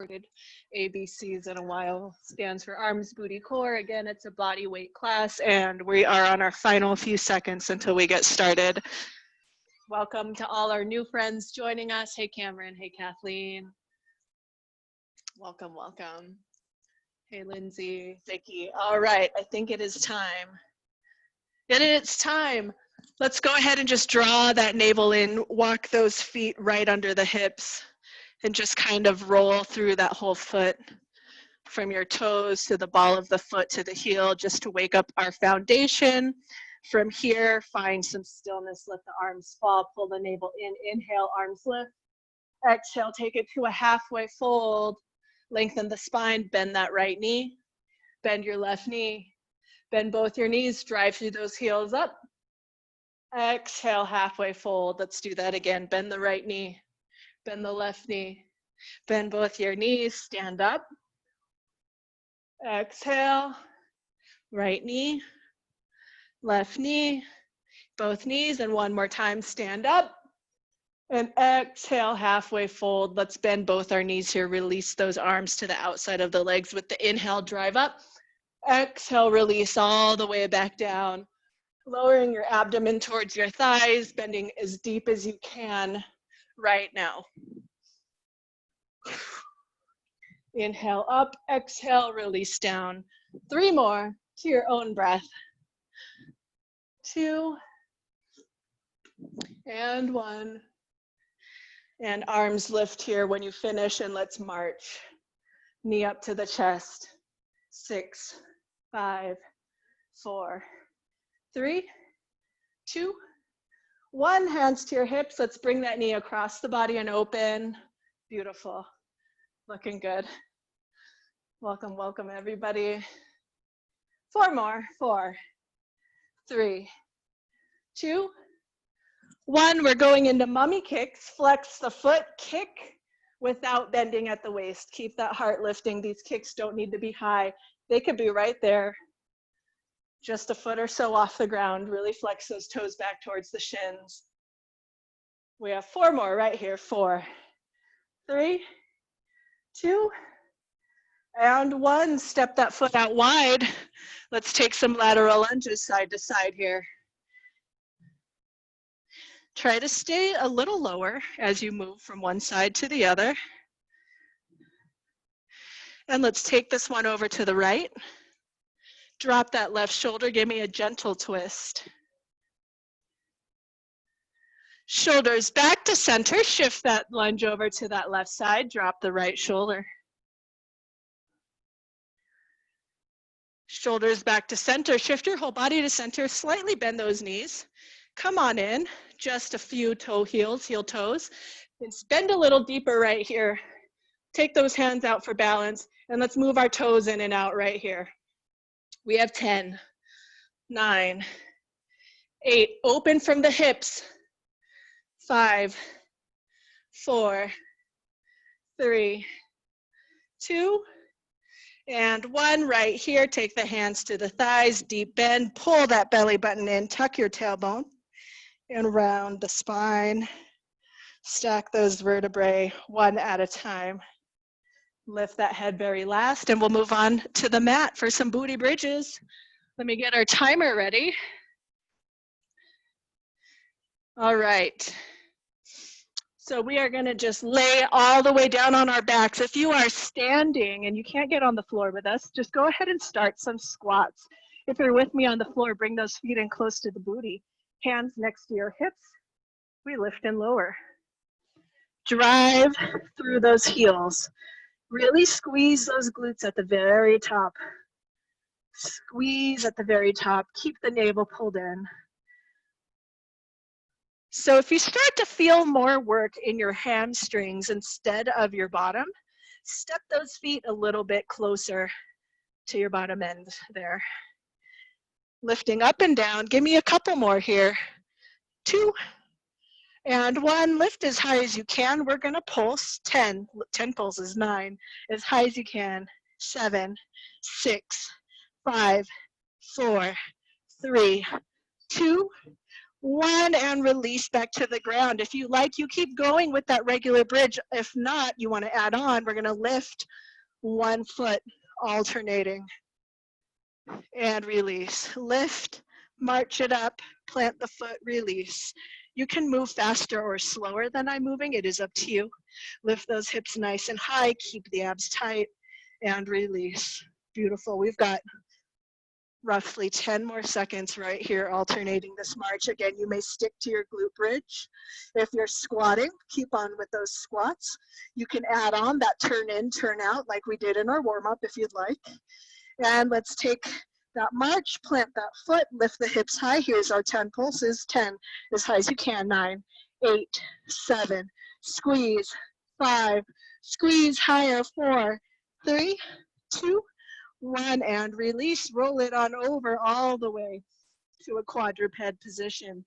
ABCs in a while. Stands for arms, booty, core. Again, it's a body weight class, and we are on our final few seconds until we get started. Welcome to all our new friends joining us. Hey, Cameron. Hey, Kathleen. Welcome, welcome. Hey, Lindsay, Vicki. All right, I think it is time. It's time. Let's go ahead and just draw that navel in, walk those feet right under the hips, and just kind of roll through that whole foot from your toes to the ball of the foot to the heel, just to wake up our foundation. From here, find some stillness, let the arms fall, pull the navel in, inhale, arms lift. Exhale, take it to a halfway fold. Lengthen the spine, bend that right knee, bend your left knee, bend both your knees, drive through those heels up. Exhale, halfway fold. Let's do that again. Bend the right knee, bend the left knee, bend both your knees, stand up. Exhale, right knee, left knee, both knees, and one more time, stand up. And exhale, halfway fold. Let's bend both our knees here. Release those arms to the outside of the legs with the inhale, drive up. Exhale, release all the way back down. Lowering your abdomen towards your thighs, bending as deep as you can right now. Inhale up, exhale, release down. 3 more to your own breath. 2 and 1. And arms lift here when you finish, and let's march. Knee up to the chest. 6, 5, 4, 3, 2, 1. Hands to your hips. Let's bring that knee across the body and open. Beautiful. Looking good. Welcome, welcome everybody. 4 more. 4, 3, 2, 1. We're going into mummy kicks. Flex the foot, kick without bending at the waist. Keep that heart lifting. These kicks don't need to be high. They could be right there, just a foot or so off the ground. Really flex those toes back towards the shins. We have 4 more right here. 4, 3, 2, and 1. Step that foot out wide. Let's take some lateral lunges side to side here. Try to stay a little lower as you move from one side to the other. And let's take this one over to the right. Drop that left shoulder, give me a gentle twist. Shoulders back to center, shift that lunge over to that left side, drop the right shoulder. Shoulders back to center, shift your whole body to center, slightly bend those knees. Come on in, just a few toe heels, heel toes, and bend a little deeper right here. Take those hands out for balance, and let's move our toes in and out right here. We have 10, 9, 8, open from the hips, 5, 4, 3, 2, and 1. Right here, take the hands to the thighs, deep bend, pull that belly button in, tuck your tailbone, and round the spine. Stack those vertebrae one at a time. Lift that head very last, and we'll move on to the mat for some booty bridges. Let me get our timer ready. All right. So we are gonna just lay all the way down on our backs. If you are standing and you can't get on the floor with us, just go ahead and start some squats. If you're with me on the floor, bring those feet in close to the booty. Hands next to your hips. We lift and lower. Drive through those heels. Really squeeze those glutes at the very top. Squeeze at the very top. Keep the navel pulled in. So if you start to feel more work in your hamstrings instead of your bottom, step those feet a little bit closer to your bottom end there. Lifting up and down. Give me a couple more here. 2 and 1. Lift as high as you can. We're going to pulse 10 pulses, 9, as high as you can. 7, 6, 5, 4, 3, 2, 1, and release back to the ground. If you like, you keep going with that regular bridge. If not, you want to add on. We're going to lift 1 foot, alternating, and release. Lift, march it up, plant the foot, release. You can move faster or slower than I'm moving. It is up to you. Lift those hips nice and high, keep the abs tight, and release. Beautiful. We've got roughly 10 more seconds right here, alternating this march. Again, you may stick to your glute bridge. If you're squatting, keep on with those squats. You can add on that turn in, turn out like we did in our warm-up if you'd like. And let's take that march, plant that foot, lift the hips high. Here's our 10 pulses. 10, as high as you can. 9, 8, 7, squeeze. 5, squeeze higher. 4, 3, 2, 1, and release. Roll it on over all the way to a quadruped position.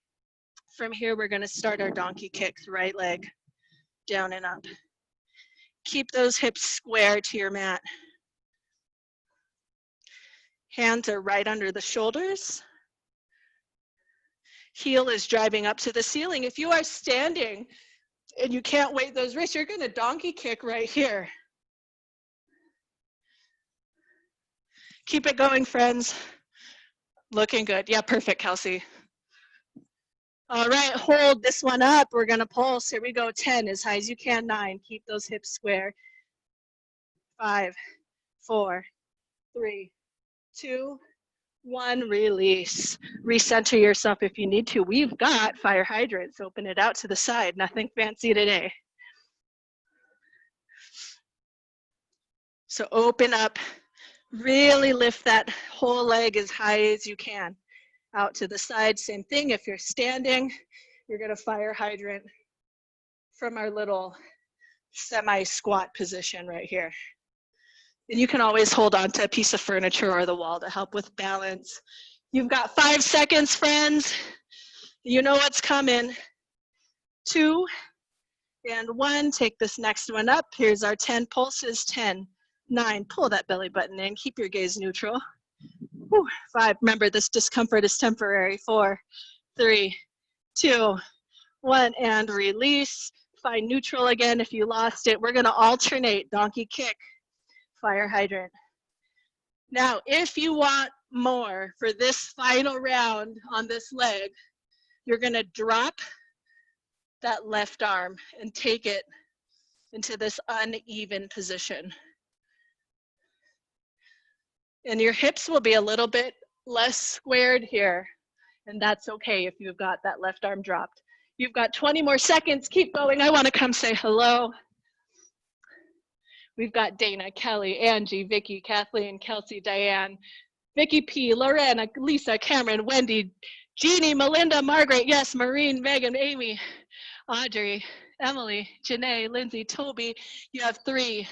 From here, we're going to start our donkey kicks. Right leg down and up. Keep those hips square to your mat. Hands are right under the shoulders. Heel is driving up to the ceiling. If you are standing and you can't weight those wrists, you're going to donkey kick right here. Keep it going, friends. Looking good. Yeah, perfect, Kelsey. All right, hold this one up. We're going to pulse. Here we go. 10, as high as you can. 9, keep those hips square. 5, 4, 3, 2, 1, release. Recenter yourself if you need to. We've got fire hydrants. Open it out to the side. Nothing fancy today. So open up. Really lift that whole leg as high as you can. Out to the side. Same thing. If you're standing, you're going to fire hydrant from our little semi-squat position right here. And you can always hold on to a piece of furniture or the wall to help with balance. You've got 5 seconds, friends. You know what's coming. 2 and 1. Take this next one up. Here's our 10 pulses. 10, 9. Pull that belly button in. Keep your gaze neutral. 5. Remember, this discomfort is temporary. 4, 3, 2, 1. And release. Find neutral again if you lost it. We're going to alternate donkey kick, fire hydrant. Now, if you want more for this final round on this leg, you're going to drop that left arm and take it into this uneven position. And your hips will be a little bit less squared here, and that's okay if you've got that left arm dropped. You've got 20 more seconds. Keep going. I want to come say hello. We've got Dana, Kelly, Angie, Vicky, Kathleen, Kelsey, Diane, Vicky P, Lorena, Lisa, Cameron, Wendy, Jeannie, Melinda, Margaret, yes, Maureen, Megan, Amy, Audrey, Emily, Janae, Lindsay, Toby. You have 3.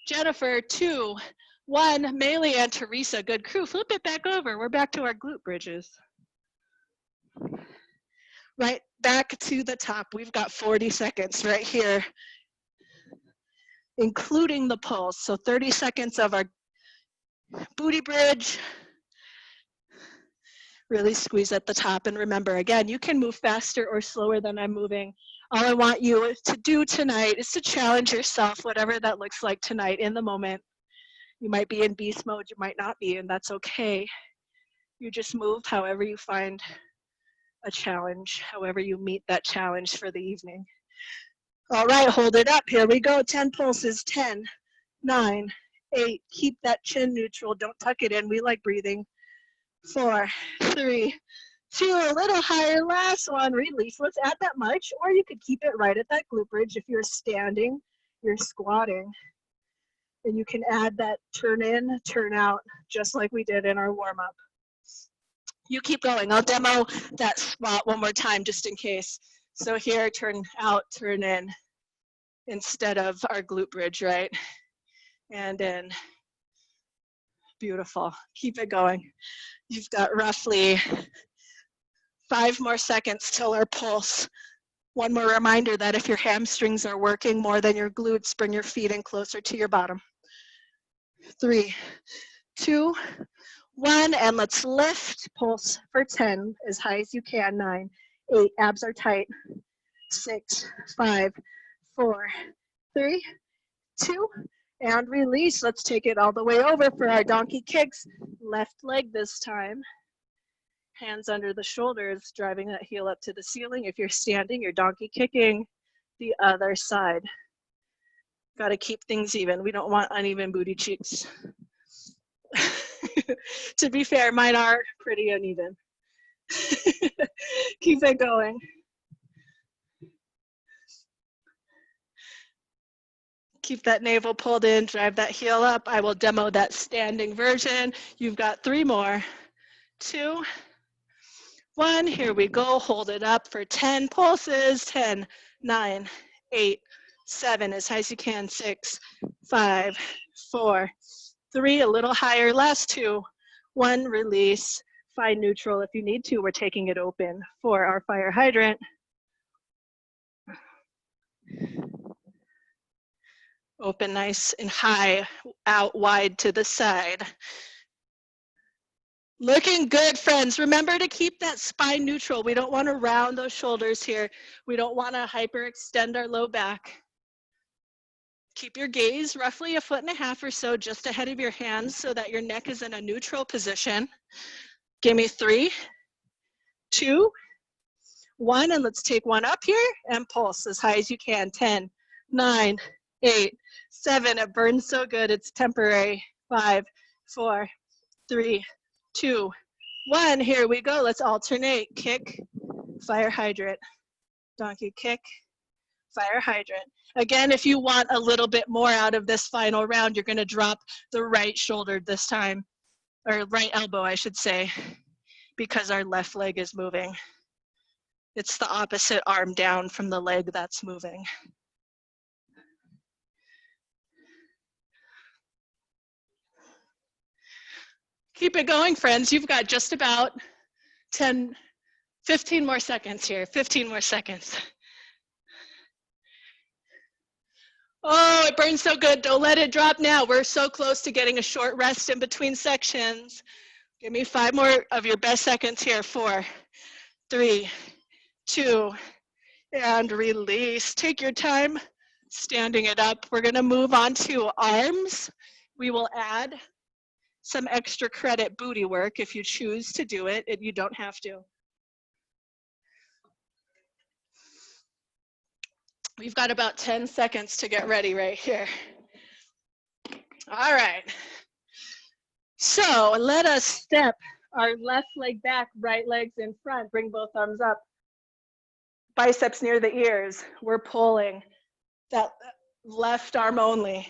Jennifer, 2, 1. Maylee and Teresa, good crew. Flip it back over. We're back to our glute bridges. Right back to the top. We've got 40 seconds right here, including the pulse. So 30 seconds of our booty bridge. Really squeeze at the top. And remember, again, you can move faster or slower than I'm moving. All I want you to do tonight is to challenge yourself, whatever that looks like tonight in the moment. You might be in beast mode, you might not be, and that's okay. You just move however you find a challenge, however you meet that challenge for the evening. All right, hold it up. Here we go. 10 pulses. 10, 9, 8. Keep that chin neutral. Don't tuck it in. We like breathing. 4, 3, 2. A little higher. Last one. Release. Let's add that much, or you could keep it right at that glute bridge. If you're standing, you're squatting. And you can add that turn in, turn out, just like we did in our warm-up. You keep going. I'll demo that spot one more time just in case. So here, turn out, turn in, instead of our glute bridge, right? And in. Beautiful. Keep it going. You've got roughly 5 more seconds till our pulse. One more reminder that if your hamstrings are working more than your glutes, bring your feet in closer to your bottom. 3, 2, 1, and let's lift. Pulse for 10, as high as you can. 9, 8, abs are tight. 6, 5, 4, 3, 2, and release. Let's take it all the way over for our donkey kicks. Left leg this time. Hands under the shoulders, driving that heel up to the ceiling. If you're standing, you're donkey kicking the other side. Got to keep things even. We don't want uneven booty cheeks. To be fair, mine are pretty uneven. Keep it going. Keep that navel pulled in, drive that heel up. I will demo that standing version. You've got 3 more. 2, 1, here we go. Hold it up for 10 pulses. 10, 9, 8, 7, as high as you can. 6, 5, 4, 3, a little higher. Last 2, 1, release. Find neutral if you need to. We're taking it open for our fire hydrant. Open nice and high, out wide to the side. Looking good, friends. Remember to keep that spine neutral. We don't want to round those shoulders here. We don't want to hyperextend our low back. Keep your gaze roughly 1.5 feet or so just ahead of your hands so that your neck is in a neutral position. Give me 3, 2, 1, and let's take 1 up here and pulse as high as you can. 10, 9, 8, 7, it burns so good, it's temporary. 5, 4, 3, 2, 1, here we go. Let's alternate. Kick, fire hydrant, donkey kick, fire hydrant. Again, if you want a little bit more out of this final round, you're gonna drop the right shoulder this time, or right elbow, I should say, because our left leg is moving. It's the opposite arm down from the leg that's moving. Keep it going, friends. You've got just about 10, 15 more seconds here. 15 more seconds. Oh, it burns so good. Don't let it drop now. We're so close to getting a short rest in between sections. Give me 5 more of your best seconds here. 4, 3, 2, and release. Take your time standing it up. We're going to move on to arms. We will add some extra credit booty work if you choose to do it. You don't have to. We've got about 10 seconds to get ready right here. All right. So let us step our left leg back, right legs in front. Bring both arms up. Biceps near the ears. We're pulling that left arm only.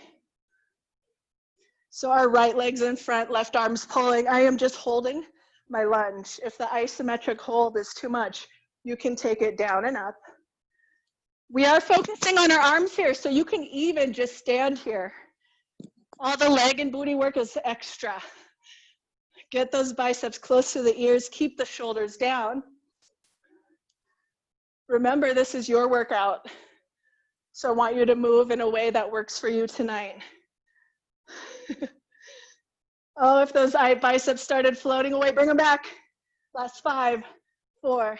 So our right leg's in front, left arm's pulling. I am just holding my lunge. If the isometric hold is too much, you can take it down and up. We are focusing on our arms here, so you can even just stand here. All the leg and booty work is extra. Get those biceps close to the ears, keep the shoulders down. Remember, this is your workout. So I want you to move in a way that works for you tonight. Oh, if those biceps started floating away, bring them back. Last 5, 4.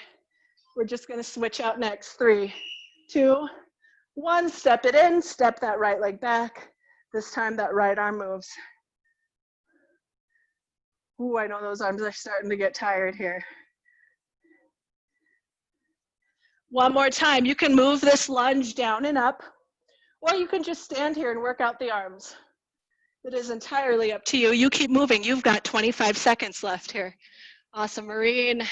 We're just gonna switch out next. 3, 2, 1. Step it in, step that right leg back. This time that right arm moves. Ooh, I know those arms are starting to get tired here. One more time. You can move this lunge down and up, or you can just stand here and work out the arms. It is entirely up to you. You keep moving. You've got 25 seconds left here. Awesome, Maureen.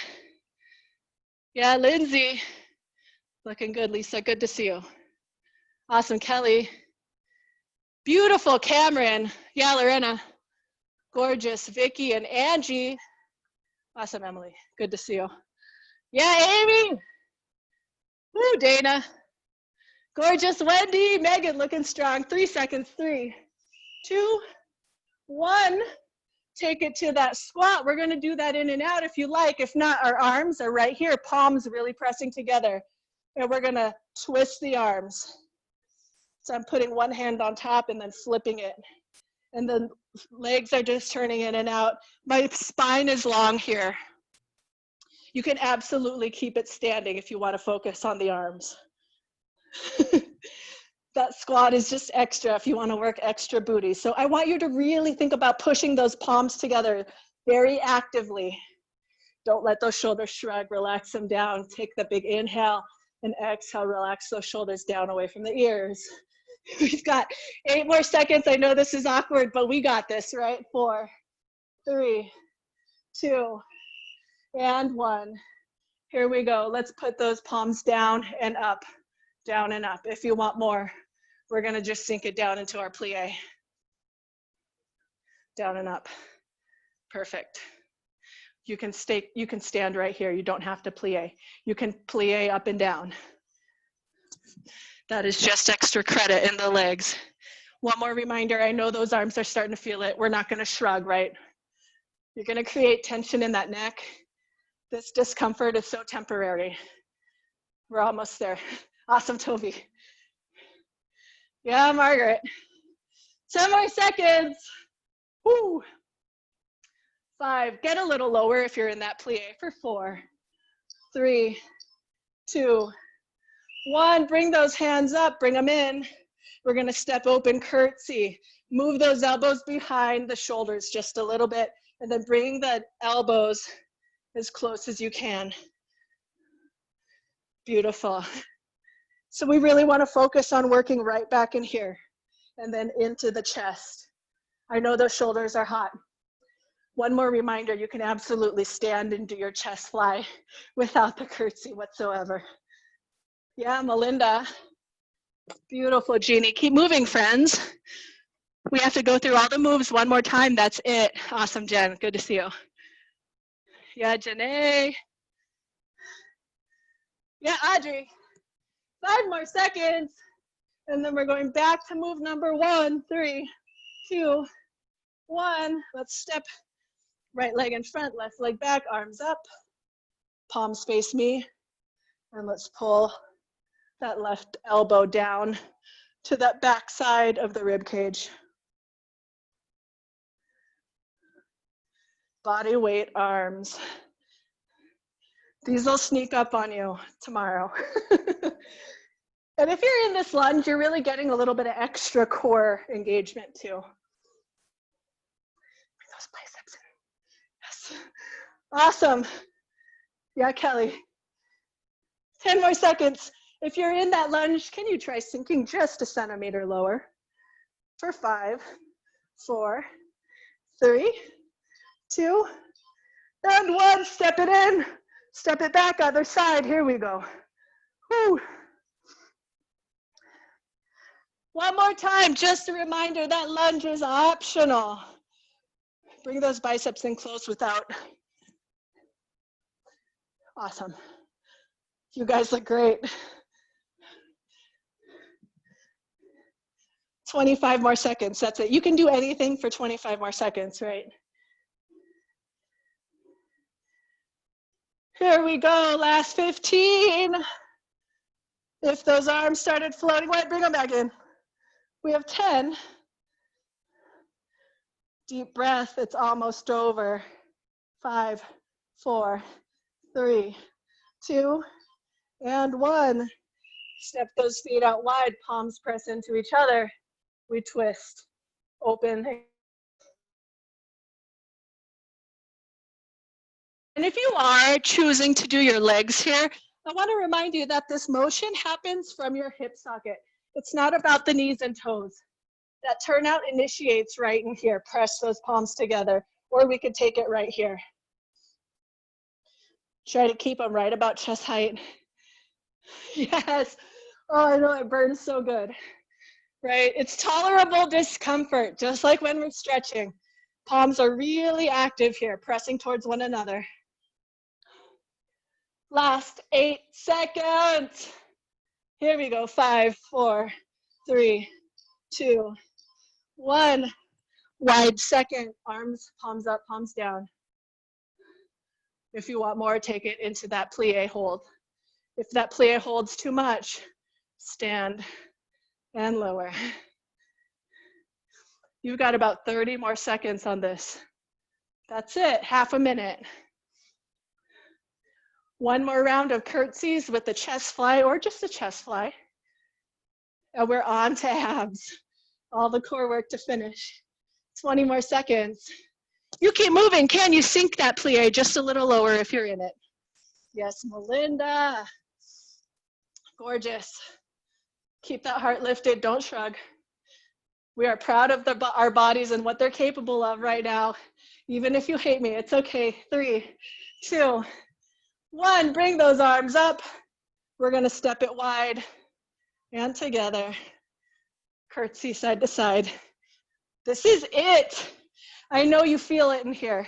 Yeah, Lindsay. Looking good, Lisa. Good to see you. Awesome, Kelly. Beautiful, Cameron. Yeah, Lorena. Gorgeous, Vicky and Angie. Awesome, Emily. Good to see you. Yeah, Amy. Woo, Dana. Gorgeous, Wendy. Megan, looking strong. 3 seconds. 3, 2, 1. Take it to that squat. We're going to do that in and out if you like. If not, our arms are right here, palms really pressing together. And we're going to twist the arms. So I'm putting one hand on top and then flipping it. And the legs are just turning in and out. My spine is long here. You can absolutely keep it standing if you want to focus on the arms. That squat is just extra if you want to work extra booty. So I want you to really think about pushing those palms together very actively. Don't let those shoulders shrug, relax them down. Take the big inhale and exhale, relax those shoulders down away from the ears. We've got 8 more seconds. I know this is awkward, but we got this, right? 4, 3, 2, and 1. Here we go. Let's put those palms down and up, down and up. If you want more, we're gonna just sink it down into our plie. Down and up. Perfect. You can stand right here. You don't have to plie. You can plie up and down. That is just extra credit in the legs. One more reminder, I know those arms are starting to feel it. We're not gonna shrug, right? You're gonna create tension in that neck. This discomfort is so temporary. We're almost there. Awesome, Toby. Yeah, Margaret. 10 more seconds. Woo. 5, get a little lower if you're in that plie for 4, 3, 2, 1. Bring those hands up, bring them in. We're gonna step open curtsy. Move those elbows behind the shoulders just a little bit, and then bring the elbows as close as you can. Beautiful. So we really want to focus on working right back in here and then into the chest. I know those shoulders are hot. One more reminder, you can absolutely stand and do your chest fly without the curtsy whatsoever. Yeah, Melinda. Beautiful, Jeannie. Keep moving, friends. We have to go through all the moves one more time. That's it. Awesome, Jen. Good to see you. Yeah, Janae. Yeah, Audrey. 5 more seconds. And then we're going back to move number 1. 3, 2, 1. Let's step right leg in front, left leg back, arms up. Palms face me. And let's pull that left elbow down to that back side of the rib cage. Body weight arms. These will sneak up on you tomorrow. And if you're in this lunge, you're really getting a little bit of extra core engagement too. Bring those biceps in. Yes. Awesome. Yeah, Kelly. 10 more seconds. If you're in that lunge, can you try sinking just a centimeter lower? For 5, 4, 3, 2, and 1. Step it in. Step it back, other side. Here we go. Woo. One more time, just a reminder that lunge is optional. Bring those biceps in close without. Awesome. You guys look great. 25 more seconds, that's it. You can do anything for 25 more seconds, right? Here we go, last 15. If those arms started floating away, bring them back in. We have 10. Deep breath, it's almost over. 5, 4, 3, 2, and 1. Step those feet out wide, palms press into each other. We twist, open. And if you are choosing to do your legs here, I want to remind you that this motion happens from your hip socket. It's not about the knees and toes. That turnout initiates right in here. Press those palms together, or we could take it right here. Try to keep them right about chest height. Yes. Oh, I know, it burns so good. Right? It's tolerable discomfort, just like when we're stretching. Palms are really active here, pressing towards one another. Last 8 seconds. Here we go. 5, 4, 3, 2, 1. Wide second, arms, palms up, palms down. If you want more, take it into that plie hold. If that plie holds too much, stand and lower. You've got about 30 more seconds on this. That's it, half a minute. One more round of curtsies with the chest fly or just a chest fly. And we're on to abs. All the core work to finish. 20 more seconds. You keep moving. Can you sink that plie just a little lower if you're in it? Yes, Melinda. Gorgeous. Keep that heart lifted. Don't shrug. We are proud of our bodies and what they're capable of right now. Even if you hate me, it's okay. 3, 2, 1. Bring those arms up. We're going to step it wide and together. Curtsy side to side. This is it. I know you feel it in here.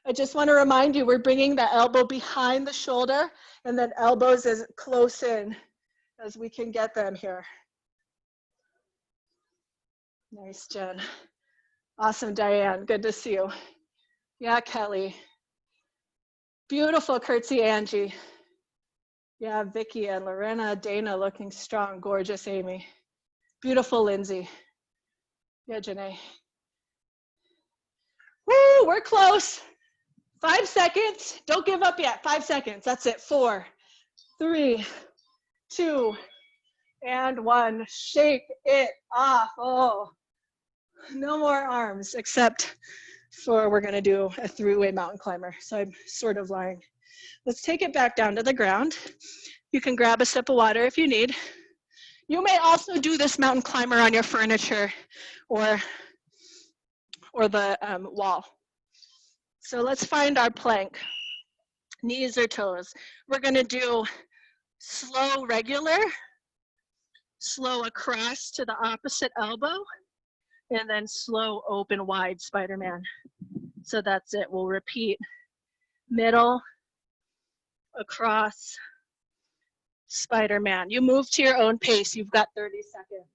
I just want to remind you, we're bringing the elbow behind the shoulder and then elbows as close in as we can get them here. Nice, Jen. Awesome, Diane. Good to see you. Yeah, Kelly. Beautiful curtsy, Angie. Yeah, Vicky and Lorena, Dana looking strong. Gorgeous, Amy. Beautiful, Lindsay. Yeah, Janae. Woo, we're close. 5 seconds. Don't give up yet. 5 seconds. That's it. 4, 3, 2, and 1. Shake it off. Oh, no more arms except for we're going to do a three-way mountain climber. So I'm sort of lying. Let's take it back down to the ground. You can grab a sip of water if you need. You may also do this mountain climber on your furniture or the wall. So let's find our plank, knees or toes. We're going to do slow regular, slow across to the opposite elbow, and then slow open wide Spider-Man. So that's it. We'll repeat middle, across, Spider-Man. You move to your own pace. You've got 30 seconds.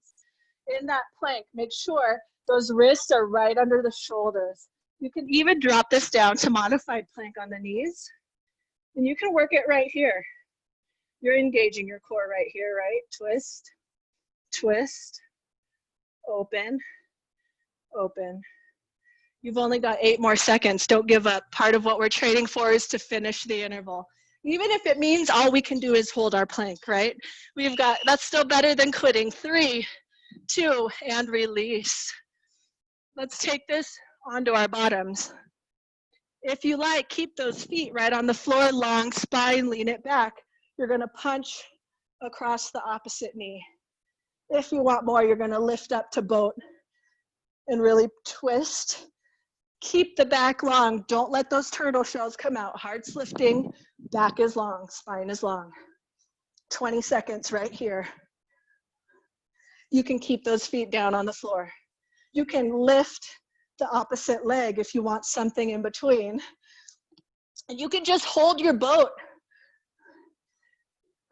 In that plank, make sure those wrists are right under the shoulders. You can even drop this down to modified plank on the knees. And you can work it right here. You're engaging your core right here, right? Twist, twist, open, open. You've only got 8 more seconds. Don't give up. Part of what we're training for is to finish the interval. Even if it means all we can do is hold our plank, right? That's still better than quitting. 3, 2, and release. Let's take this onto our bottoms. If you like, keep those feet right on the floor, long spine, lean it back. You're gonna punch across the opposite knee. If you want more, you're gonna lift up to boat and really twist. Keep the back long. Don't let those turtle shells come out. Heart's lifting, back is long, spine is long. 20 seconds right here. You can keep those feet down on the floor. You can lift the opposite leg if you want something in between. And you can just hold your boat.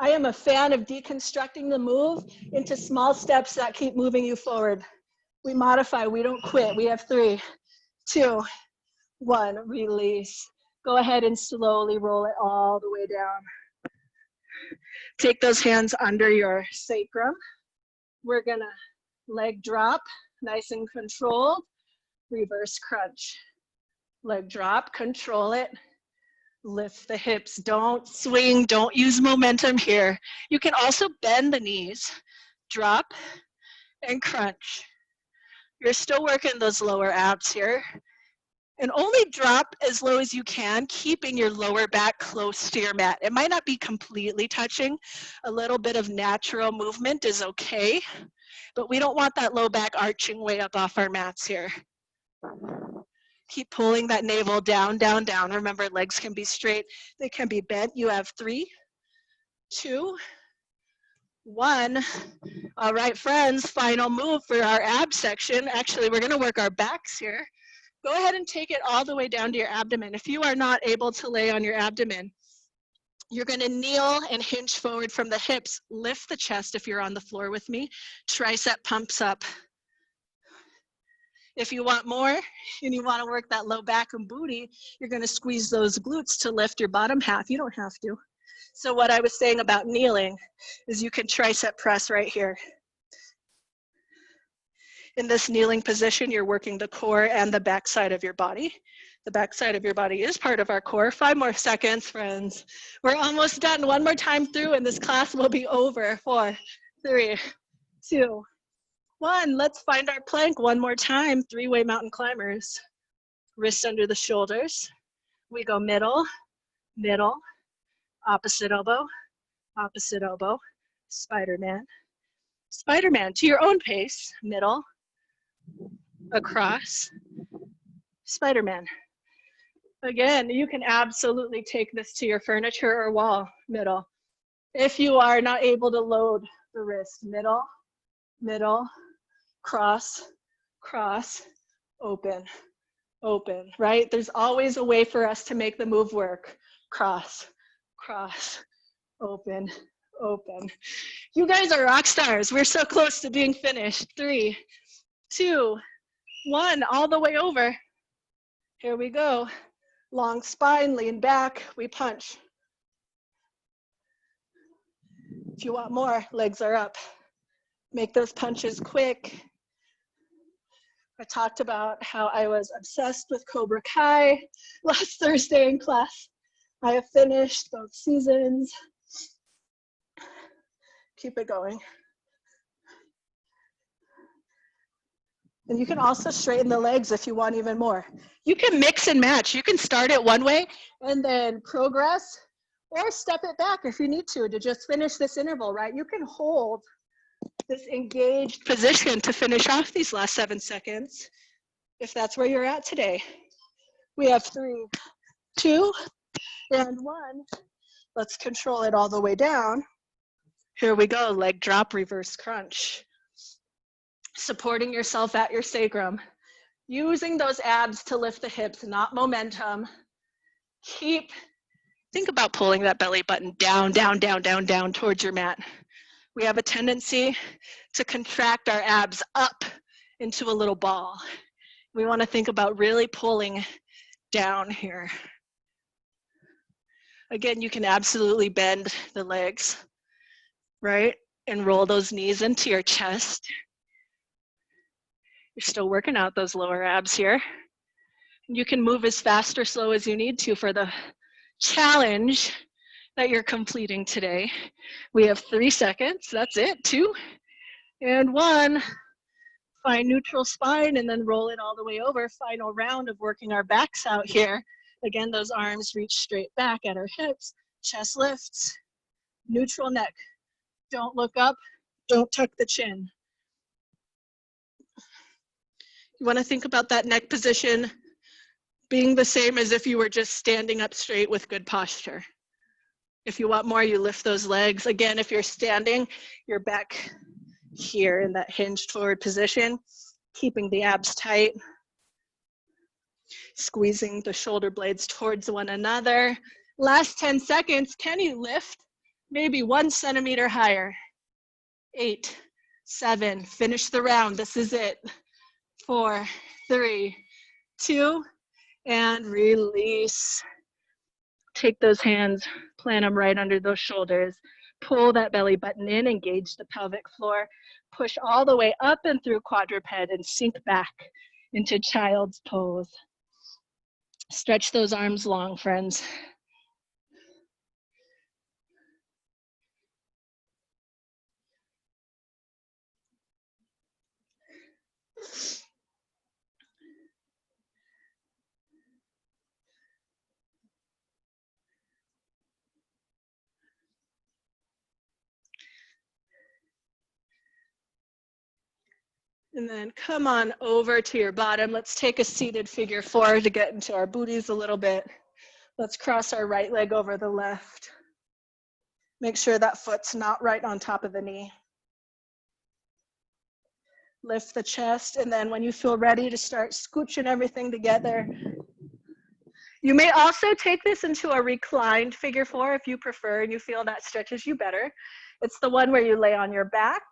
I am a fan of deconstructing the move into small steps that keep moving you forward. We modify, we don't quit. We have 3, 2, 1, release. Go ahead and slowly roll it all the way down. Take those hands under your sacrum. We're gonna leg drop, nice and controlled. Reverse crunch. Leg drop, control it. Lift the hips, don't swing, don't use momentum here. You can also bend the knees, drop and crunch. You're still working those lower abs here. And only drop as low as you can, keeping your lower back close to your mat. It might not be completely touching. A little bit of natural movement is okay, but we don't want that low back arching way up off our mats here. Keep pulling that navel down, down, down. Remember, legs can be straight, they can be bent. You have 3, 2, 1. All right, friends, final move for our ab section. Actually, we're gonna work our backs here. Go ahead and take it all the way down to your abdomen. If you are not able to lay on your abdomen, you're gonna kneel and hinge forward from the hips. Lift the chest if you're on the floor with me. Tricep pumps up. If you want more and you want to work that low back and booty, you're going to squeeze those glutes to lift your bottom half. You don't have to. So what I was saying about kneeling is you can tricep press right here. In this kneeling position, you're working the core and the back side of your body. The back side of your body is part of our core. 5 more seconds, friends. We're almost done. One more time through and this class will be over. 4, 3, 2, 1. Let's find our plank one more time. 3-way mountain climbers. Wrists under the shoulders. We go middle, middle, opposite elbow, Spider-Man. Spider-Man to your own pace, middle, across, Spider-Man. Again, you can absolutely take this to your furniture or wall, middle. If you are not able to load the wrist, middle, middle, cross, cross, open, open, right? There's always a way for us to make the move work. Cross, cross, open, open. You guys are rock stars. We're so close to being finished. 3, 2, 1, all the way over. Here we go. Long spine, lean back, we punch. If you want more, legs are up. Make those punches quick. I talked about how I was obsessed with Cobra Kai last Thursday in class. I have finished both seasons. Keep it going. And you can also straighten the legs if you want even more. You can mix and match. You can start it one way and then progress, or step it back if you need to just finish this interval, right? You can hold this engaged position to finish off these last 7 seconds if that's where you're at today. We have 3, 2, and 1. Let's control it all the way down. Here we go, leg drop, reverse crunch. Supporting yourself at your sacrum. Using those abs to lift the hips, not momentum. Think about pulling that belly button down, down, down, down, down towards your mat. We have a tendency to contract our abs up into a little ball. We want to think about really pulling down here. Again, you can absolutely bend the legs, right? And roll those knees into your chest. You're still working out those lower abs here. You can move as fast or slow as you need to for the challenge that you're completing today. We have 3 seconds, that's it, 2 and 1. Find neutral spine and then roll it all the way over. Final round of working our backs out here. Again, those arms reach straight back at our hips, chest lifts, neutral neck. Don't look up, don't tuck the chin. You want to think about that neck position being the same as if you were just standing up straight with good posture. If you want more, you lift those legs. Again, if you're standing, you're back here in that hinged forward position, keeping the abs tight, squeezing the shoulder blades towards one another. Last 10 seconds, can you lift maybe 1 centimeter higher? 8, 7, finish the round, this is it. 4, 3, 2, and release. Take those hands, plant them right under those shoulders. Pull that belly button in, engage the pelvic floor. Push all the way up and through quadruped and sink back into child's pose. Stretch those arms long, friends. And then come on over to your bottom. Let's take a seated figure 4 to get into our booties a little bit. Let's cross our right leg over the left. Make sure that foot's not right on top of the knee. Lift the chest, and then when you feel ready to start scooching everything together, you may also take this into a reclined figure 4 if you prefer and you feel that stretches you better. It's the one where you lay on your back.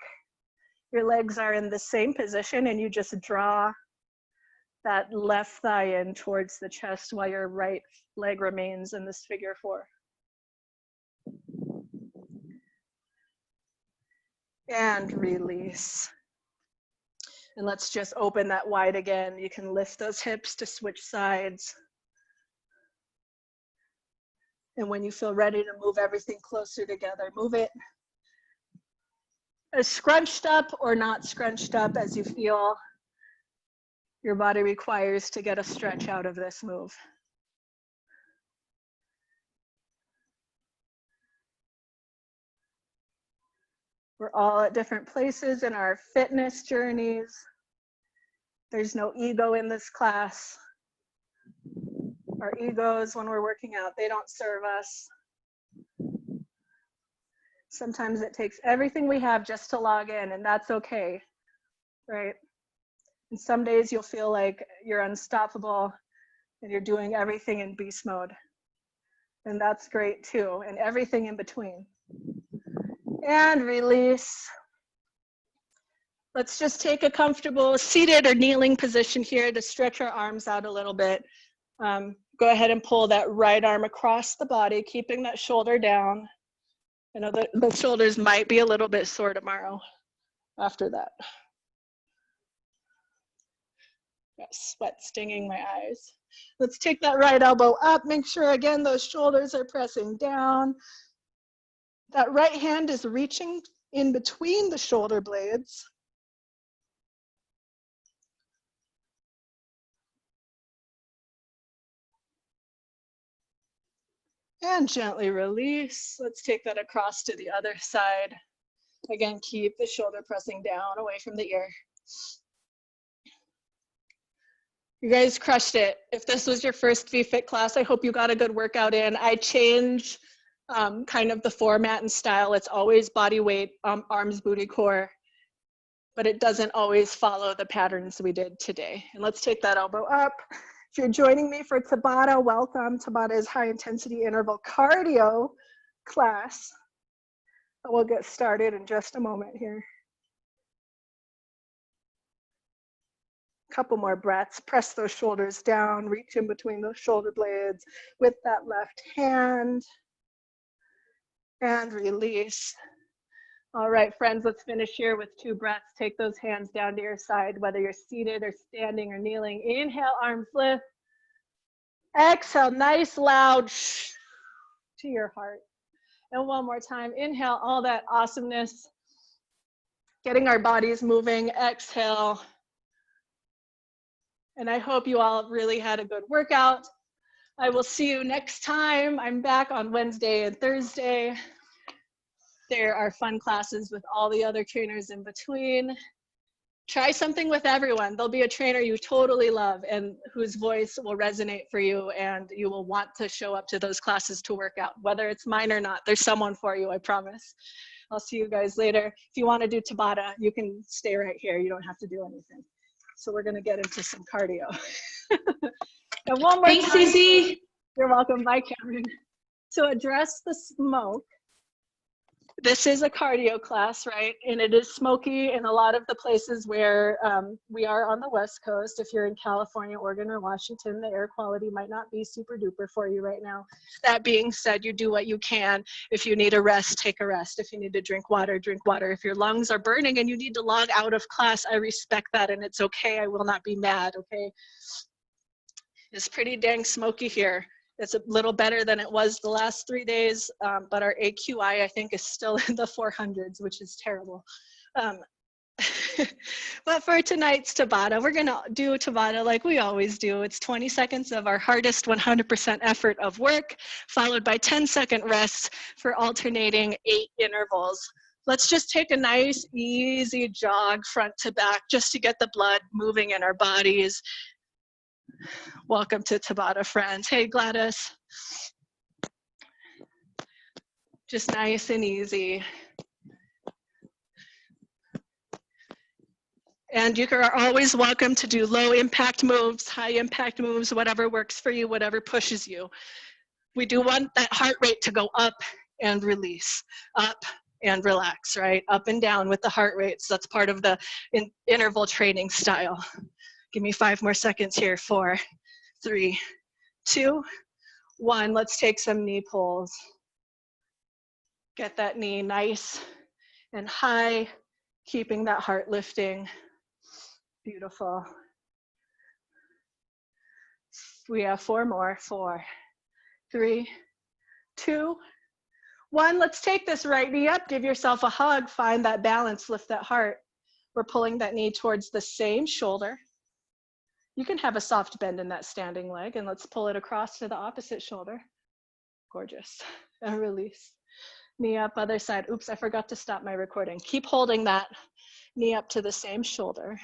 Your legs are in the same position and you just draw that left thigh in towards the chest while your right leg remains in this figure 4. And release. And let's just open that wide again. You can lift those hips to switch sides. And when you feel ready to move everything closer together, move it as scrunched up or not scrunched up as you feel your body requires to get a stretch out of this move. We're all at different places in our fitness journeys. There's no ego in this class. Our egos, when we're working out, they don't serve us. Sometimes it takes everything we have just to log in, and that's okay, right? And some days you'll feel like you're unstoppable and you're doing everything in beast mode. And that's great too, and everything in between. And release. Let's just take a comfortable seated or kneeling position here to stretch our arms out a little bit. Go ahead and pull that right arm across the body, keeping that shoulder down. I know that the shoulders might be a little bit sore tomorrow after that. Got sweat stinging my eyes. Let's take that right elbow up. Make sure, again, those shoulders are pressing down. That right hand is reaching in between the shoulder blades. And gently release. Let's take that across to the other side. Again, keep the shoulder pressing down away from the ear. You guys crushed it. If this was your first VFit class, I hope you got a good workout in. I change kind of the format and style. It's always body weight, arms, booty, core, but it doesn't always follow the patterns we did today. And let's take that elbow up. If you're joining me for Tabata, welcome. Tabata is high intensity interval cardio class. We'll get started in just a moment here. Couple more breaths. Press those shoulders down, reach in between those shoulder blades with that left hand. And release. All right, friends, let's finish here with 2 breaths. Take those hands down to your side, whether you're seated or standing or kneeling. Inhale, arms lift. Exhale, nice loud shh to your heart. And one more time, inhale all that awesomeness, getting our bodies moving. Exhale. And I hope you all really had a good workout. I will see you next time. I'm back on Wednesday and Thursday. There are fun classes with all the other trainers in between. Try something with everyone. There'll be a trainer you totally love and whose voice will resonate for you, and you will want to show up to those classes to work out. Whether it's mine or not, there's someone for you, I promise. I'll see you guys later. If you want to do Tabata, you can stay right here. You don't have to do anything. So we're going to get into some cardio. And one more Thanks, time. Susie. You're welcome. Bye, Cameron. To address the smoke, this is a cardio class, right? And it is smoky in a lot of the places where we are on the West Coast. If you're in California, Oregon, or Washington, the air quality might not be super duper for you right now. That being said, you do what you can. If you need a rest, take a rest. If you need to drink water, drink water. If your lungs are burning and you need to log out of class, I respect that, and it's okay. I will not be mad, okay? It's pretty dang smoky here. It's a little better than it was the last 3 days, but our AQI, I think, is still in the 400s, which is terrible. But for tonight's Tabata, we're gonna do Tabata like we always do. It's 20 seconds of our hardest 100% effort of work, followed by 10-second rest for alternating 8 intervals. Let's just take a nice, easy jog front to back just to get the blood moving in our bodies. Welcome to Tabata, friends. Hey, Gladys. Just nice and easy. And you are always welcome to do low impact moves, high impact moves, whatever works for you, whatever pushes you. We do want that heart rate to go up and release, up and relax, right? Up and down with the heart rates. That's part of the interval training style. Give me 5 more seconds here. 4, 3, 2, 1. Let's take some knee pulls. Get that knee nice and high, keeping that heart lifting. Beautiful. We have 4 more. 4, 3, 2, 1. Let's take this right knee up. Give yourself a hug. Find that balance. Lift that heart. We're pulling that knee towards the same shoulder. You can have a soft bend in that standing leg, and let's pull it across to the opposite shoulder. Gorgeous. And release. Knee up, other side. Oops, I forgot to stop my recording. Keep holding that knee up to the same shoulder.